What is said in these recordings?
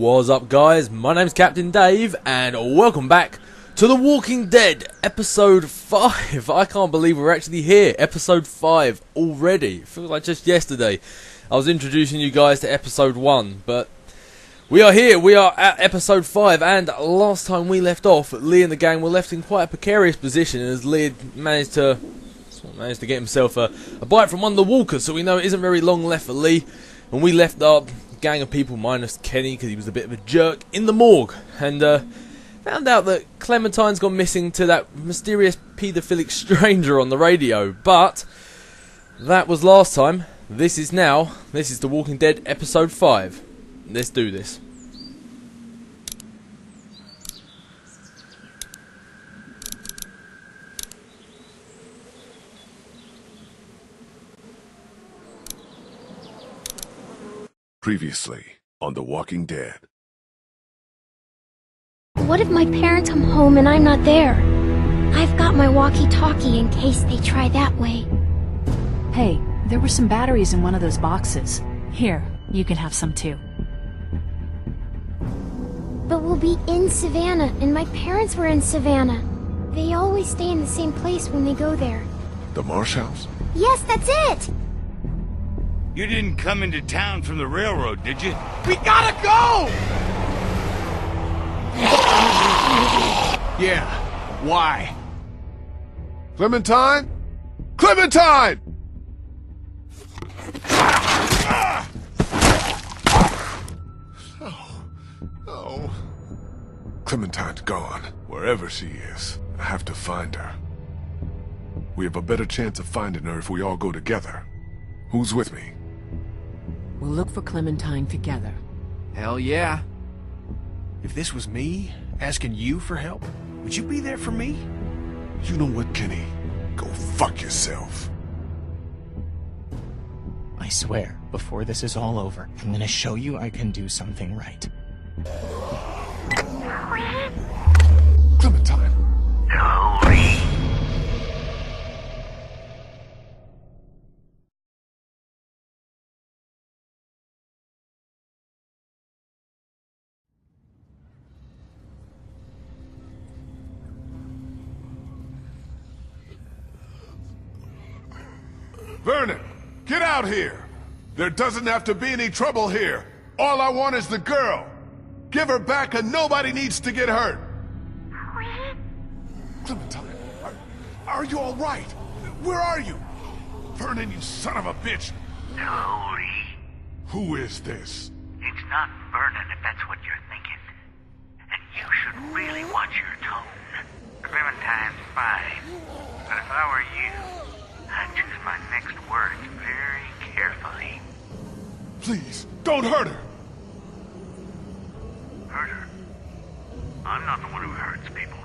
What's up, guys? My name's Captain Dave, and welcome back to The Walking Dead, episode 5. I can't believe we're actually here, episode 5 already. It feels like just yesterday I was introducing you guys to episode 1, but we are here, we are at episode 5, and last time we left off, Lee and the gang were left in quite a precarious position as Lee managed to get himself a bite from one of the walkers, so we know it isn't very long left for Lee. And we left our gang of people, minus Kenny, because he was a bit of a jerk, in the morgue. And found out that Clementine's gone missing to that mysterious paedophilic stranger on the radio. But that was last time. This is now. This is The Walking Dead episode 5. Let's do this. Previously on The Walking Dead. What if my parents come home and I'm not there? I've got my walkie-talkie in case they try that way. Hey, there were some batteries in one of those boxes. Here, you can have some too. But we'll be in Savannah, and my parents were in Savannah. They always stay in the same place when they go there. The Marsh House? Yes, that's it! You didn't come into town from the railroad, did you? We gotta go! Yeah, why? Clementine? Clementine! Oh. Clementine's gone. Wherever she is, I have to find her. We have a better chance of finding her if we all go together. Who's with me? We'll look for Clementine together. Hell yeah. If this was me, asking you for help, would you be there for me? You know what, Kenny? Go fuck yourself. I swear, before this is all over, I'm gonna show you I can do something right. Clementine. Holy. Vernon, get out here! There doesn't have to be any trouble here. All I want is the girl. Give her back and nobody needs to get hurt. Clementine, are you all right? Where are you? Vernon, you son of a bitch! Hello, Lee. Who is this? It's not Vernon, if that's what you're thinking. And you should really watch your tone. Clementine's fine. But if I were you, I'd choose my next words very carefully. Please, don't hurt her! Hurt her? I'm not the one who hurts people.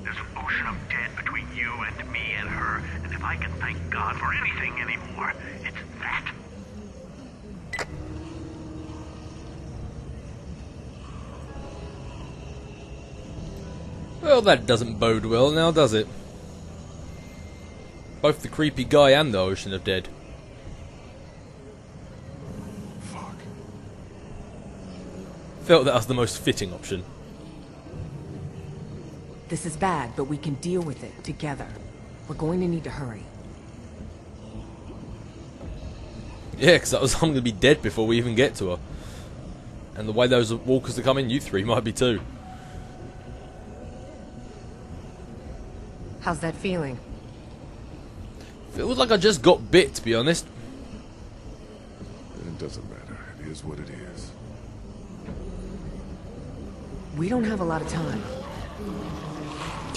There's an ocean of dead between you and me and her, and if I can thank God for anything anymore, it's that. Well, that doesn't bode well now, does it? Both the creepy guy and the ocean of dead. Fuck. Felt that was the most fitting option. This is bad, but we can deal with it together. We're going to need to hurry. Yeah, because I'm going to be dead before we even get to her. And the way those walkers are coming, you three might be too. How's that feeling? Feels like I just got bit, to be honest. It doesn't matter. It is what it is. We don't have a lot of time.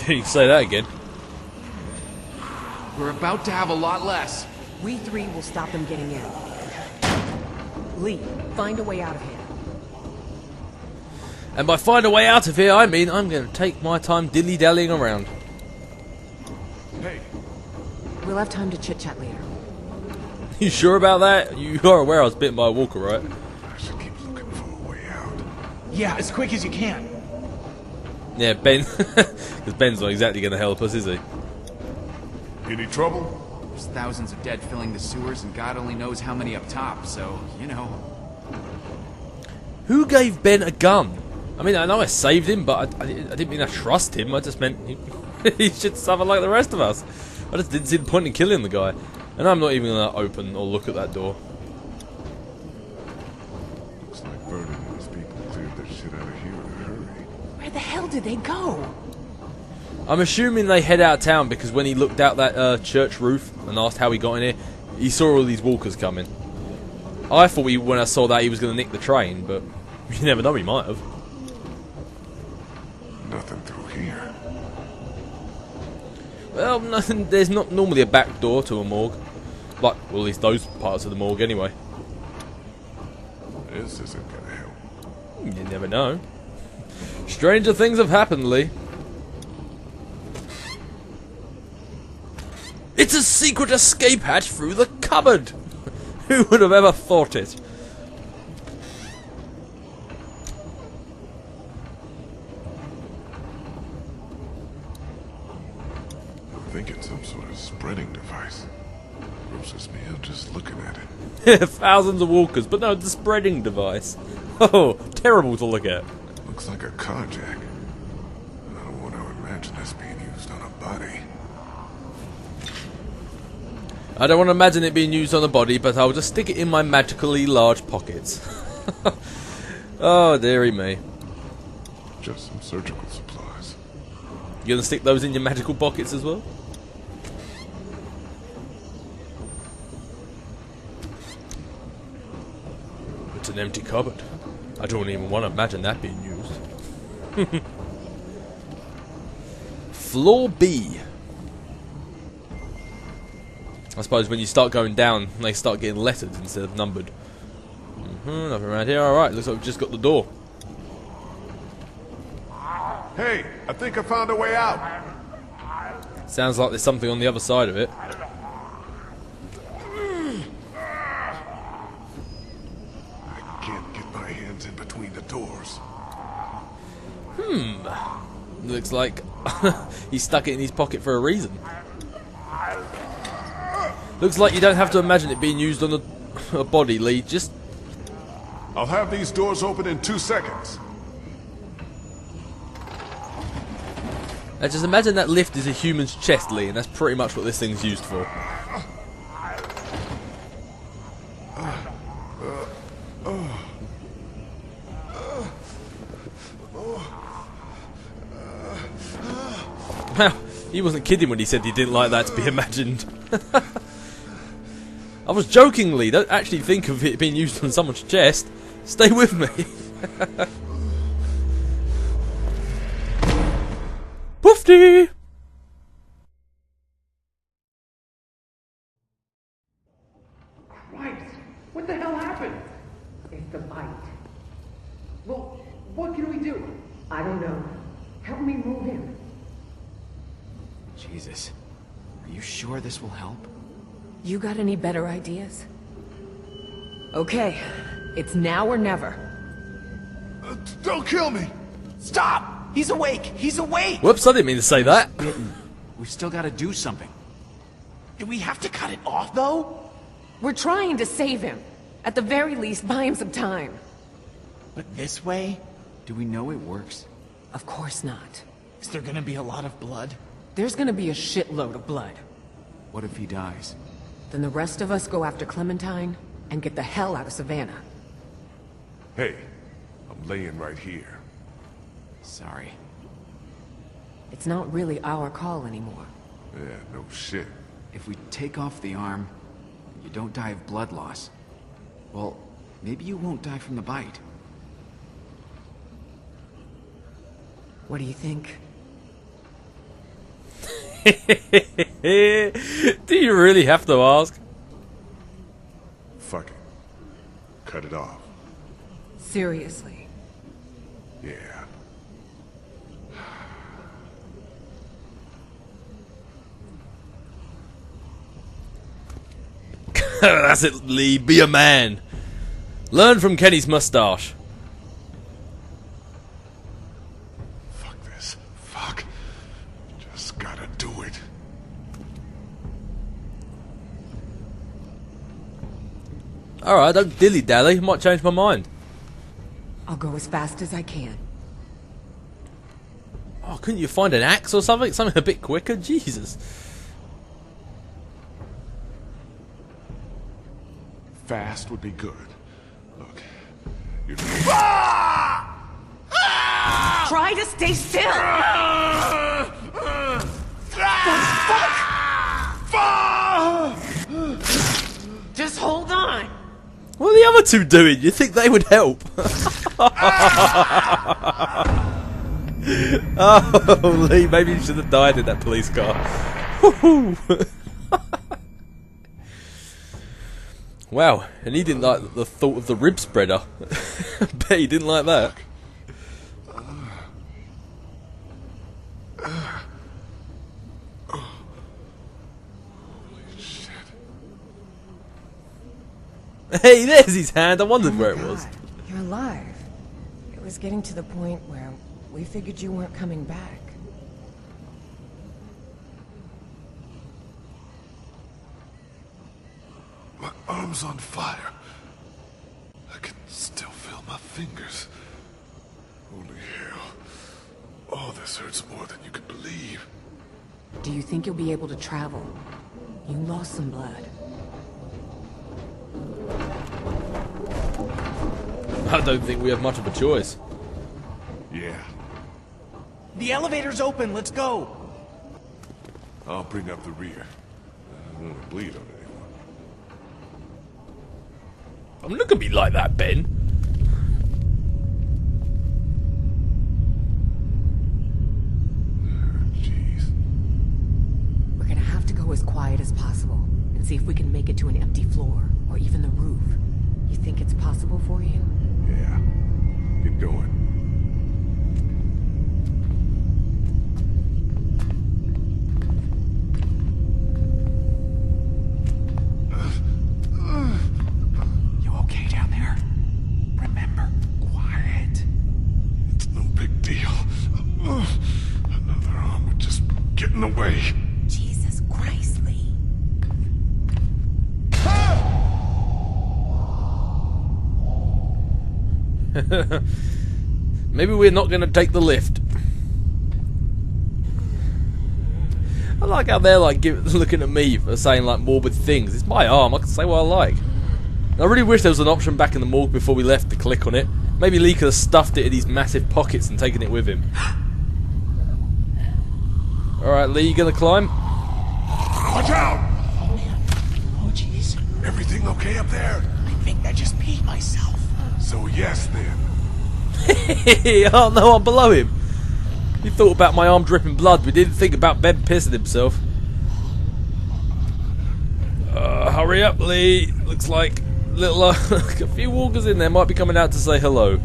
You can say that again. We're about to have a lot less. We three will stop them getting in. Lee, find a way out of here. And by find a way out of here, I mean I'm going to take my time dilly-dallying around. Hey, We'll have time to chit-chat later. You sure about that? You are aware I was bitten by a walker, right? I should keep looking for a way out. Yeah, as quick as you can. Yeah, Ben. Because Ben's not exactly going to help us, is he? Any trouble? There's thousands of dead filling the sewers, and God only knows how many up top, so, you know. Who gave Ben a gun? I mean, I know I saved him, but I didn't mean I trust him. I just meant he should suffer like the rest of us. I just didn't see the point in killing the guy. And I'm not even going to open or look at that door. Looks like Vernon and his people cleared their shit out of here in a hurry. Where the hell did they go? I'm assuming they head out of town because when he looked out that church roof and asked how he got in here, he saw all these walkers coming. I thought when I saw that he was going to nick the train, but you never know, he might have. Nothing through here. Well, nothing. There's not normally a back door to a morgue. Like, well, at least those parts of the morgue anyway. This isn't gonna help. You never know. Stranger things have happened, Lee. It's a secret escape hatch through the cupboard! Who would have ever thought it? I think it's some sort of spreading device. Grosses me out just looking at it. Thousands of walkers, but no, it's a spreading device. Oh, terrible to look at. Looks like a car jack. I don't want to imagine this being used on a body. I don't want to imagine it being used on a body, but I'll just stick it in my magically large pockets. Oh, dearie me. Just some surgical supplies. You gonna stick those in your magical pockets as well? It's an empty cupboard. I don't even want to imagine that being used. Floor B. I suppose when you start going down, they start getting lettered instead of numbered. Nothing around here. Alright, looks like we've just got the door. Hey, I think I found a way out. Sounds like there's something on the other side of it. I can't get my hands in between the doors. Looks like he stuck it in his pocket for a reason. Looks like you don't have to imagine it being used on a body, Lee. Just... I'll have these doors open in 2 seconds. just imagine that lift is a human's chest, Lee, and that's pretty much what this thing's used for. Well, he wasn't kidding when he said he didn't like that to be imagined. I was joking, Lee. Don't actually think of it being used on someone's chest. Stay with me. Poofty! Christ! What the hell happened? It's the bite. Well, what can we do? I don't know. Help me move him. Jesus. Are you sure this will help? You got any better ideas? Okay, it's now or never. Don't kill me! Stop! He's awake! He's awake! Whoops, I didn't mean to say that. We've still got to do something. Do we have to cut it off, though? We're trying to save him. At the very least, buy him some time. But this way? Do we know it works? Of course not. Is there gonna be a lot of blood? There's gonna be a shitload of blood. What if he dies? Then the rest of us go after Clementine and get the hell out of Savannah. Hey, I'm laying right here. Sorry. It's not really our call anymore. Yeah, no shit. If we take off the arm, you don't die of blood loss. Well, maybe you won't die from the bite. What do you think? Do you really have to ask? Fuck it. Cut it off. Seriously. Yeah. That's it, Lee. Be a man. Learn from Kenny's mustache. Fuck this. Fuck. Just gotta do it. Alright, don't dilly-dally. Might change my mind. I'll go as fast as I can. Oh, couldn't you find an axe or something? Something a bit quicker? Jesus. Fast would be good. Look, you're... Try to stay still! What the fuck? Just hold on! What are the other two doing? You think they would help? Oh, Lee, maybe you should have died in that police car. Wow, and he didn't like the thought of the rib spreader. I bet he didn't like that. Hey, there's his hand. I wondered where it was. God, you're alive. It was getting to the point where we figured you weren't coming back. My arm's on fire. I can still feel my fingers. Holy hell. Oh, this hurts more than you could believe. Do you think you'll be able to travel? You lost some blood. I don't think we have much of a choice. Yeah, The elevator's open. Let's go. I'll bring up the rear. I don't want to bleed on anyone. I'm not gonna be like that, Ben. Jeez. We're gonna have to go as quiet as possible and see if we can make it to an empty floor or even the roof. You think it's possible for you? Yeah. Get going. You okay down there? Remember, quiet. It's no big deal. Another arm would just get in the way. Jesus Christ, Lee. Maybe we're not going to take the lift. I like how they're like looking at me for saying like morbid things. It's my arm. I can say what I like. And I really wish there was an option back in the morgue before we left to click on it. Maybe Lee could have stuffed it in these massive pockets and taken it with him. Alright, Lee, you gonna climb? Watch out! Oh, jeez. Everything okay up there? I think I just peed myself. So yes then. Oh no, I'm below him. We thought about my arm dripping blood. We didn't think about Ben pissing himself. Hurry up, Lee. Looks like little a few walkers in there might be coming out to say hello.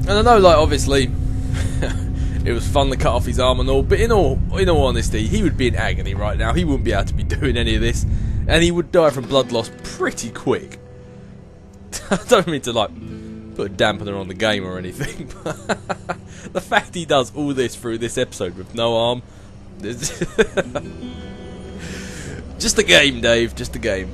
And I know, like, obviously, it was fun to cut off his arm and all, but in all honesty, he would be in agony right now. He wouldn't be able to be doing any of this, and he would die from blood loss pretty quick. I don't mean to, like, put a dampener on the game or anything, but the fact he does all this through this episode with no arm, just a game, Dave, just a game.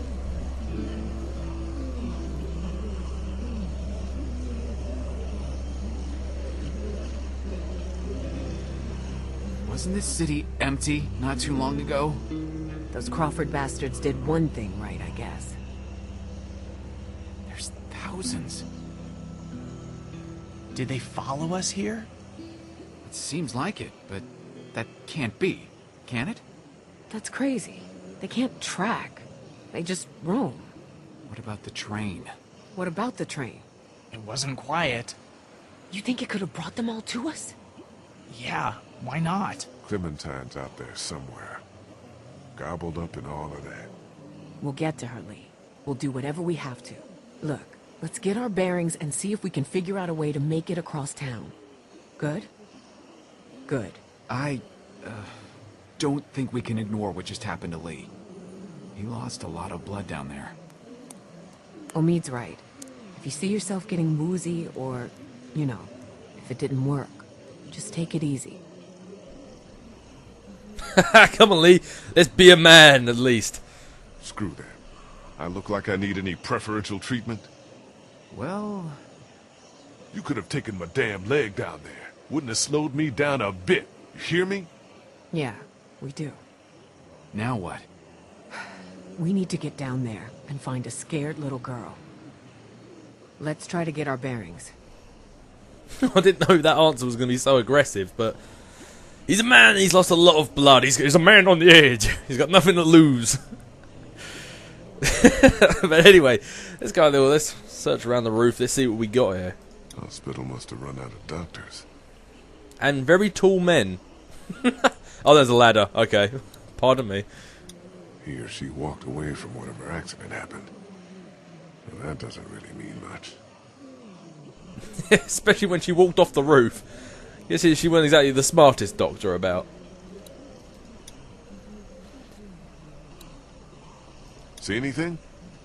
Wasn't this city empty not too long ago? Those Crawford bastards did one thing right, I guess. There's thousands. Did they follow us here? It seems like it, but that can't be, can it? That's crazy. They can't track. They just roam. What about the train? What about the train? It wasn't quiet. You think it could have brought them all to us? Yeah, why not? Clementine's out there somewhere. Gobbled up in all of that. We'll get to her, Lee. We'll do whatever we have to. Look, let's get our bearings and see if we can figure out a way to make it across town. Good? Good. I don't think we can ignore what just happened to Lee. He lost a lot of blood down there. Omid's right. If you see yourself getting woozy or, you know, if it didn't work, just take it easy. Come on, Lee. Let's be a man, at least. Screw that. I look like I need any preferential treatment? Well... You could have taken my damn leg down there. Wouldn't have slowed me down a bit. You hear me? Yeah, we do. Now what? We need to get down there and find a scared little girl. Let's try to get our bearings. I didn't know that answer was going to be so aggressive, but... He's a man, he's lost a lot of blood, he's a man on the edge. He's got nothing to lose. But anyway, let's go there, let's search around the roof, let's see what we got here. Hospital must have run out of doctors. And very tall men. Oh, there's a ladder, okay. Pardon me. He or she walked away from whatever accident happened. Well, that doesn't really mean much. Especially when she walked off the roof. Guess she wasn't exactly the smartest doctor about. See anything?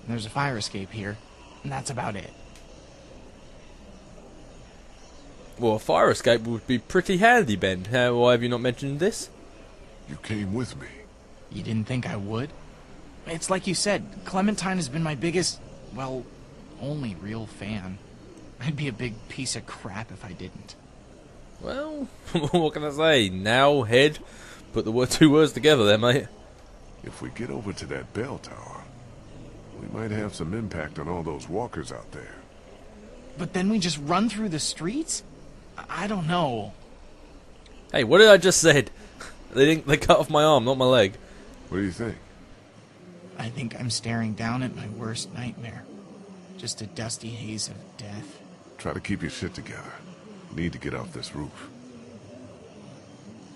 There's a fire escape here, and that's about it. Well, a fire escape would be pretty handy, Ben. Why have you not mentioned this? You came with me. You didn't think I would? It's like you said, Clementine has been my biggest, well, only real fan. I'd be a big piece of crap if I didn't. Well, what can I say? Now, head. Put the two words together there, mate. If we get over to that bell tower, we might have some impact on all those walkers out there. But then we just run through the streets? I don't know. Hey, what did I just said? They cut off my arm, not my leg. What do you think? I think I'm staring down at my worst nightmare. Just a dusty haze of death. Try to keep your shit together. Need to get off this roof.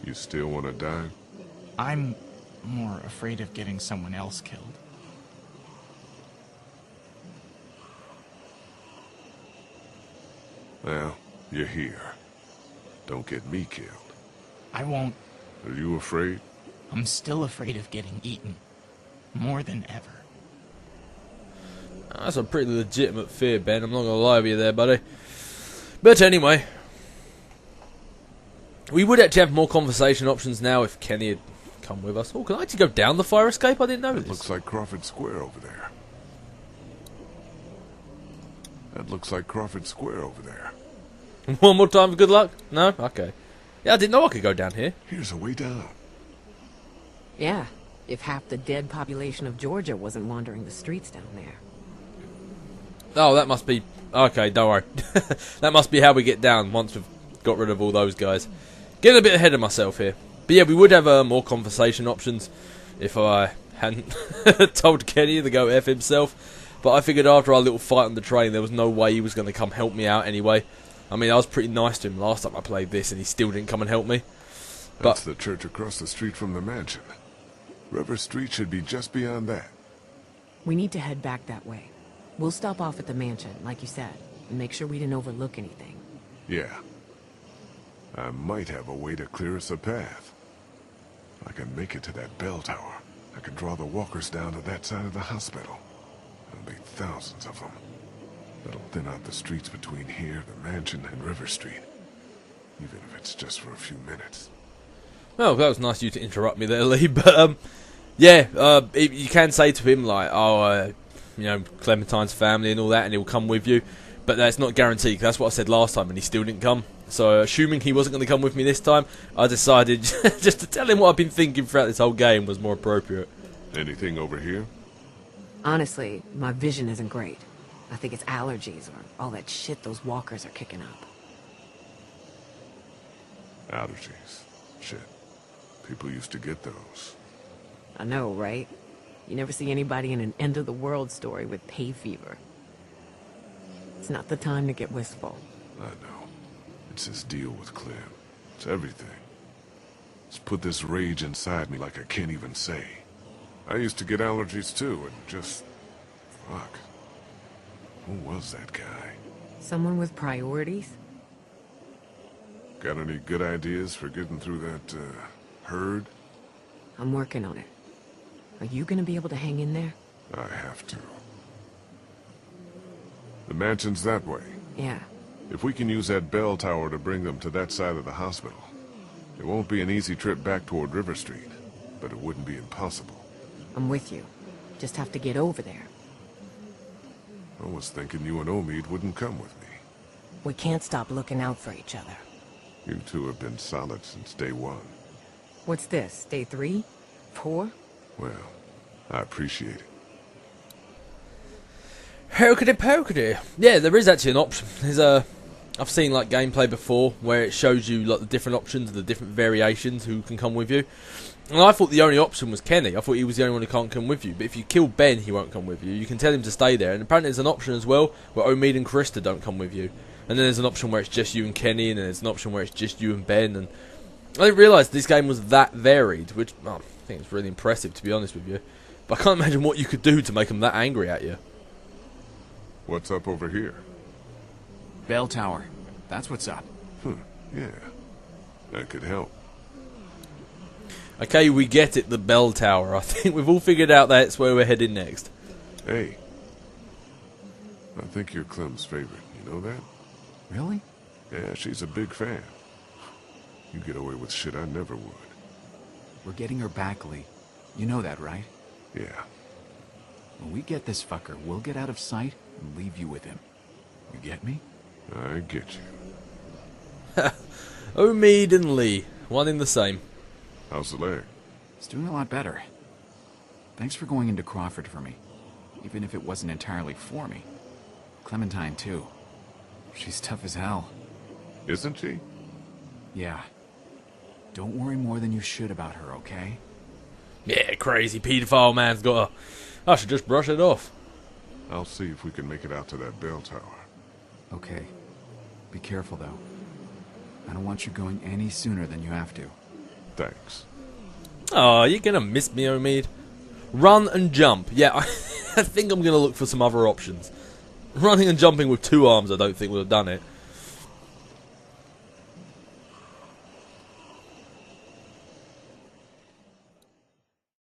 You still want to die? I'm more afraid of getting someone else killed. Well, you're here. Don't get me killed. I won't. Are you afraid? I'm still afraid of getting eaten. More than ever. That's a pretty legitimate fear, Ben. I'm not going to lie with you there, buddy. But anyway, we would actually have more conversation options now if Kenny had come with us. Oh, can I actually go down the fire escape? I didn't know this. That looks like Crawford Square over there. That looks like Crawford Square over there. One more time for good luck? No? Okay. Yeah, I didn't know I could go down here. Here's a way down. Yeah, if half the dead population of Georgia wasn't wandering the streets down there. Oh, that must be... Okay, don't worry. That must be how we get down once we've got rid of all those guys. Getting a bit ahead of myself here. But yeah, we would have more conversation options if I hadn't told Kenny to go F himself. But I figured after our little fight on the train, there was no way he was going to come help me out anyway. I mean, I was pretty nice to him last time I played this, and he still didn't come and help me. That's the church across the street from the mansion. River Street should be just beyond that. We need to head back that way. We'll stop off at the mansion, like you said, and make sure we didn't overlook anything. Yeah. I might have a way to clear us a path. If I can make it to that bell tower, I can draw the walkers down to that side of the hospital. There'll be thousands of them. That'll thin out the streets between here, the mansion, and River Street. Even if it's just for a few minutes. Well, that was nice of you to interrupt me there, Lee. But, yeah, you can say to him, like, oh, you know, Clementine's family and all that, and he'll come with you. But that's not guaranteed, 'cause that's what I said last time, and he still didn't come. So, assuming he wasn't going to come with me this time, I decided just to tell him what I've been thinking throughout this whole game was more appropriate. Anything over here? Honestly, my vision isn't great. I think it's allergies or all that shit those walkers are kicking up. Allergies. Shit. People used to get those. I know, right? You never see anybody in an end-of-the-world story with hay fever. It's not the time to get wistful. I know. It's this deal with Clem. It's everything. It's put this rage inside me like I can't even say. I used to get allergies too, and just... fuck. Who was that guy? Someone with priorities? Got any good ideas for getting through that, herd? I'm working on it. Are you gonna be able to hang in there? I have to. The mansion's that way. Yeah. If we can use that bell tower to bring them to that side of the hospital, it won't be an easy trip back toward River Street, but it wouldn't be impossible. I'm with you. Just have to get over there. I was thinking you and Omid wouldn't come with me. We can't stop looking out for each other. You two have been solid since day one. What's this, day 3? 4? Well, I appreciate it. Hokey pokey. Yeah, there is actually an option. I've seen like gameplay before where it shows you like the different options, the different variations who can come with you. And I thought the only option was Kenny. I thought he was the only one who can't come with you. But if you kill Ben, he won't come with you. You can tell him to stay there. And apparently there's an option as well where Omid and Krista don't come with you. And then there's an option where it's just you and Kenny, and then there's an option where it's just you and Ben. And I didn't realise this game was that varied, which I think it's really impressive, to be honest with you. But I can't imagine what you could do to make them that angry at you. What's up over here? Bell tower. That's what's up. Yeah. That could help. Okay, we get it, the bell tower. I think we've all figured out that's where we're heading next. Hey. I think you're Clem's favorite, you know that? Really? Yeah, she's a big fan. You get away with shit I never would. We're getting her back, Lee. You know that, right? Yeah. When we get this fucker, we'll get out of sight and leave you with him. You get me? I get you. Omid and Lee, one in the same. How's the leg? It's doing a lot better. Thanks for going into Crawford for me, even if it wasn't entirely for me. Clementine, too. She's tough as hell. Isn't she? Yeah. Don't worry more than you should about her, okay? Yeah, crazy paedophile man's got a... I should just brush it off. I'll see if we can make it out to that bell tower. Okay. Be careful, though. I don't want you going any sooner than you have to. Thanks. Oh, you're gonna miss me, Omid. Run and jump. Yeah, I think I'm gonna look for some other options. Running and jumping with 2 arms I don't think would have done it.